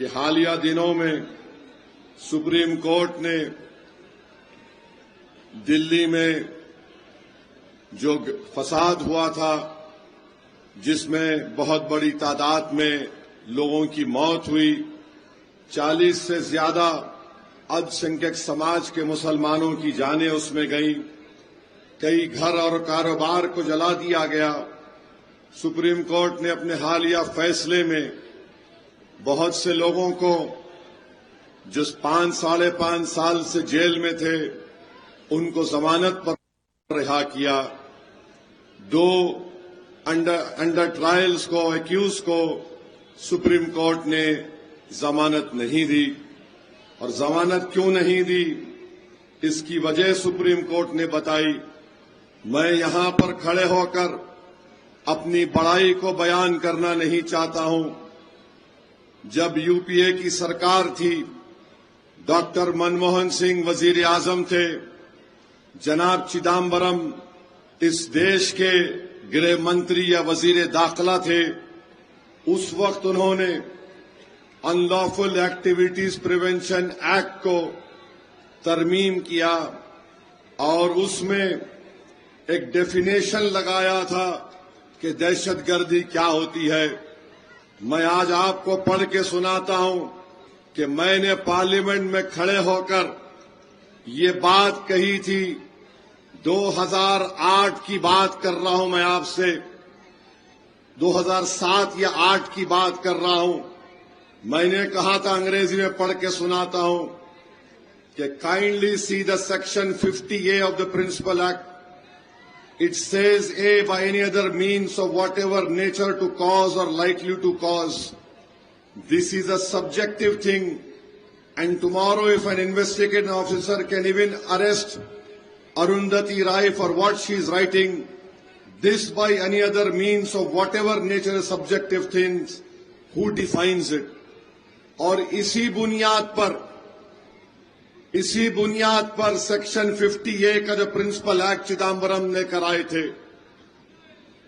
کہ حالیہ دنوں میں سپریم کورٹ نے دلی میں جو فساد ہوا تھا، جس میں بہت بڑی تعداد میں لوگوں کی موت ہوئی، 40 سے زیادہ الپسنکھیک سماج کے مسلمانوں کی جانیں اس میں گئیں، کئی گھر اور کاروبار کو جلا دیا گیا۔ سپریم کورٹ نے اپنے حالیہ فیصلے میں بہت سے لوگوں کو جو 5 – 5.5 سال سے جیل میں تھے ان کو ضمانت پر رہا کیا۔ 2 انڈر ٹرائلز کو ایکیوز کو سپریم کورٹ نے ضمانت نہیں دی، اور ضمانت کیوں نہیں دی اس کی وجہ سپریم کورٹ نے بتائی۔ میں یہاں پر کھڑے ہو کر اپنی بڑائی کو بیان کرنا نہیں چاہتا ہوں۔ جب یو پی اے کی سرکار تھی، ڈاکٹر منموہن سنگھ وزیر اعظم تھے، جناب چدمبرم اس دیش کے گرہ منتری یا وزیر داخلہ تھے، اس وقت انہوں نے ان لافل ایکٹیویٹیز پریونشن ایکٹ کو ترمیم کیا اور اس میں ایک ڈیفینیشن لگایا تھا کہ دہشت گردی کیا ہوتی ہے۔ میں آج آپ کو پڑھ کے سناتا ہوں کہ میں نے پارلیمنٹ میں کھڑے ہو کر یہ بات کہی تھی۔ 2008 کی بات کر رہا ہوں، میں آپ سے 2007 یا 8 کی بات کر رہا ہوں۔ میں نے کہا تھا، انگریزی میں پڑھ کے سناتا ہوں کہ kindly see the section 50A of the principal act. It says A by any other means of whatever nature to cause or likely to cause. This is a subjective thing, and tomorrow if an investigating officer can even arrest Arundhati Rai for what she is writing, this by any other means of whatever nature is subjective things, who defines it? اور اسی بنیاد پر section 50A کا جو principal act Chidambaram نے کرائے تھے،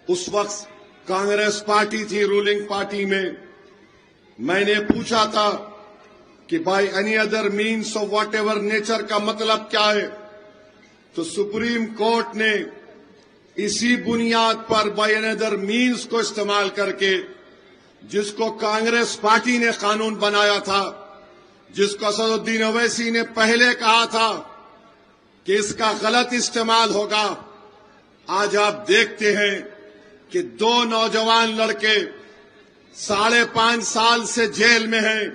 اس وقت Congress party تھی رولنگ پارٹی میں نے پوچھا تھا کہ by any other means of what ever nature کا مطلب کیا ہے، تو سپریم کورٹ نے اسی بنیاد پر بائی اینی ادر مینس کو استعمال کر کے، جس کو کانگریس پارٹی نے قانون بنایا تھا، جس کو اسد الدین اویسی نے پہلے کہا تھا کہ اس کا غلط استعمال ہوگا، آج آپ دیکھتے ہیں کہ 2 نوجوان لڑکے 5.5 سال سے جیل میں ہیں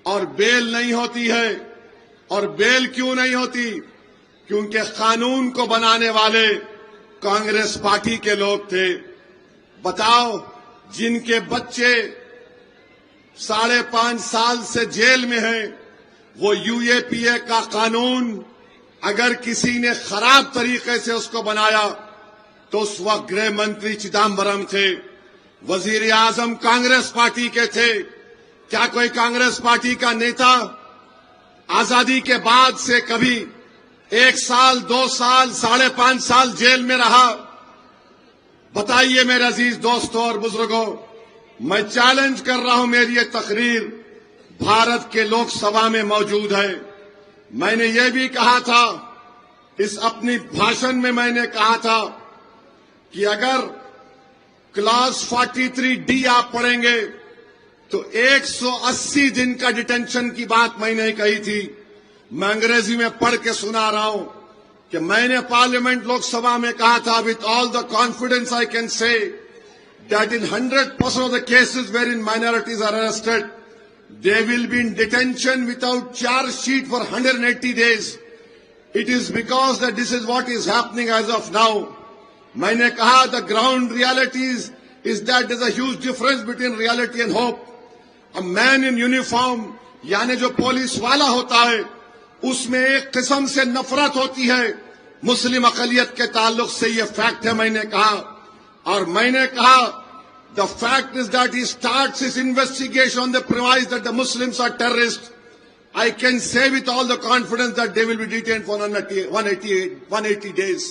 اور بیل نہیں ہوتی ہے۔ اور بیل کیوں نہیں ہوتی؟ کیونکہ قانون کو بنانے والے کانگریس پارٹی کے لوگ تھے۔ بتاؤ، جن کے بچے 5.5 سال سے جیل میں ہیں، وہ UAPA کا قانون اگر کسی نے خراب طریقے سے اس کو بنایا تو اس وقت گرہ منتری چدمبرم تھے، وزیر اعظم کانگریس پارٹی کے تھے۔ کیا کوئی کانگریس پارٹی کا نیتا آزادی کے بعد سے کبھی 1 سال 2 سال 5.5 سال جیل میں رہا؟ بتائیے میرے عزیز دوستوں اور بزرگوں، میں چیلنج کر رہا ہوں، میری یہ تقریر بھارت کے لوک سبھا میں موجود ہے۔ میں نے یہ بھی کہا تھا، اس اپنی بھاشن میں نے کہا تھا کہ اگر کلاس 43D آپ پڑھیں گے تو 180 دن کا ڈیٹینشن کی بات میں نے کہی تھی۔ میں انگریزی میں پڑھ کے سنا رہا ہوں کہ میں نے پارلیمنٹ لوک سبھا میں کہا تھا، with all the confidence I can say that in 100% of the cases wherein minorities are arrested, they will be in detention without charge sheet for 180 days. It is because that this is what is happening as of now. میں نے کہا the ground realities is that there's a huge difference between reality and hope. A man in uniform یعنی جو police والا ہوتا ہے اس میں ایک قسم سے نفرت ہوتی ہے مسلم اقلیت کے تعلق سے، یہ فیکٹ ہے۔ میں نے کہا، اور میں نے کہا the fact is that he starts his investigation on the premise that the Muslims are terrorists. I can say with all the confidence that they will be detained for 180 days.